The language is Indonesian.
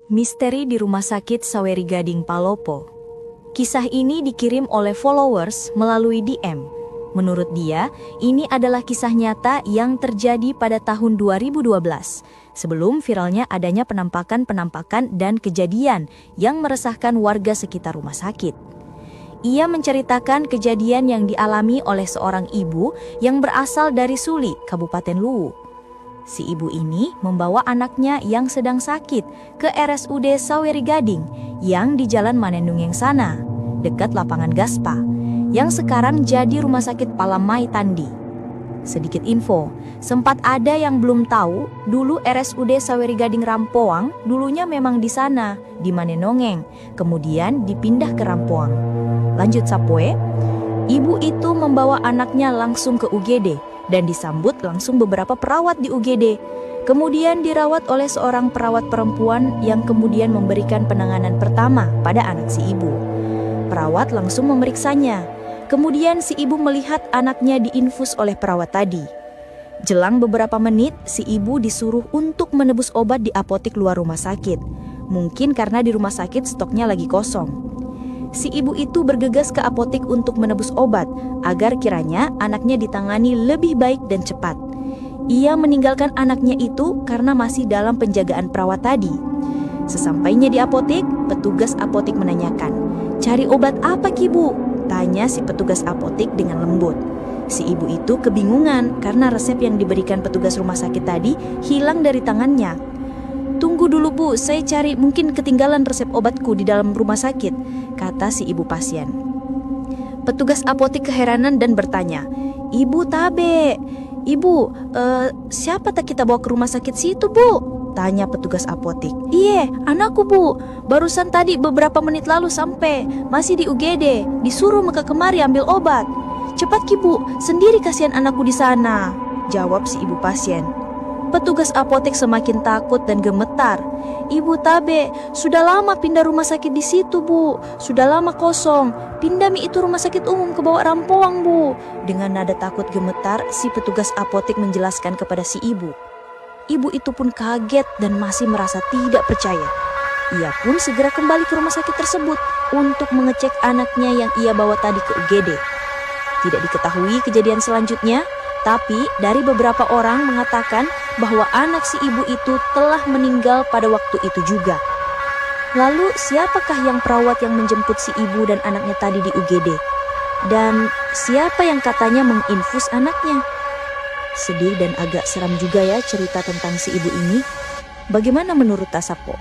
Misteri di Rumah Sakit Saweri Gading Palopo. Kisah ini dikirim oleh followers melalui DM. Menurut dia, ini adalah kisah nyata yang terjadi pada tahun 2012, sebelum viralnya adanya penampakan-penampakan dan kejadian yang meresahkan warga sekitar rumah sakit. Ia menceritakan kejadian yang dialami oleh seorang ibu yang berasal dari Suli, Kabupaten Luwu. Si ibu ini membawa anaknya yang sedang sakit ke RSUD Saweri Gading yang di Jalan Manendungeng sana, dekat lapangan Gaspa, yang sekarang jadi Rumah Sakit Palamai Tandi. Sedikit info, sempat ada yang belum tahu, dulu RSUD Saweri Gading Rampoang dulunya memang di sana, di Manendungeng, kemudian dipindah ke Rampoang. Lanjut Sapoe, ibu itu membawa anaknya langsung ke UGD dan disambut langsung beberapa perawat di UGD. Kemudian dirawat oleh seorang perawat perempuan yang kemudian memberikan penanganan pertama pada anak si ibu. Perawat langsung memeriksanya. Kemudian si ibu melihat anaknya diinfus oleh perawat tadi. Jelang beberapa menit, si ibu disuruh untuk menebus obat di apotik luar rumah sakit. Mungkin karena di rumah sakit stoknya lagi kosong. Si ibu itu bergegas ke apotik untuk menebus obat agar kiranya anaknya ditangani lebih baik dan cepat. Ia meninggalkan anaknya itu karena masih dalam penjagaan perawat tadi. Sesampainya di apotik, petugas apotik menanyakan, "Cari obat apa, Ki Bu?" tanya si petugas apotik dengan lembut. Si ibu itu kebingungan karena resep yang diberikan petugas rumah sakit tadi hilang dari tangannya. "Tunggu dulu Bu, saya cari, mungkin ketinggalan resep obatku di dalam rumah sakit," kata si ibu pasien. Petugas apotik keheranan dan bertanya, "Ibu Tabe, Ibu, siapa tak kita bawa ke rumah sakit situ Bu?" tanya petugas apotik. "Iye, anakku Bu, barusan tadi beberapa menit lalu sampai, masih di UGD, disuruh ke kemari ambil obat." "Cepat Ki Bu, sendiri kasihan anakku di sana," jawab si ibu pasien. Petugas apotek semakin takut dan gemetar. "Ibu Tabe, sudah lama pindah rumah sakit di situ Bu, sudah lama kosong. Pindah itu rumah sakit umum ke bawah Rampoang Bu." Dengan nada takut gemetar, si petugas apotek menjelaskan kepada si ibu. Ibu itu pun kaget dan masih merasa tidak percaya. Ia pun segera kembali ke rumah sakit tersebut untuk mengecek anaknya yang ia bawa tadi ke UGD. Tidak diketahui kejadian selanjutnya, tapi dari beberapa orang mengatakan bahwa anak si ibu itu telah meninggal pada waktu itu juga. Lalu siapakah yang perawat yang menjemput si ibu dan anaknya tadi di UGD? Dan siapa yang katanya menginfus anaknya? Sedih dan agak seram juga ya cerita tentang si ibu ini. Bagaimana menurut Tasapo?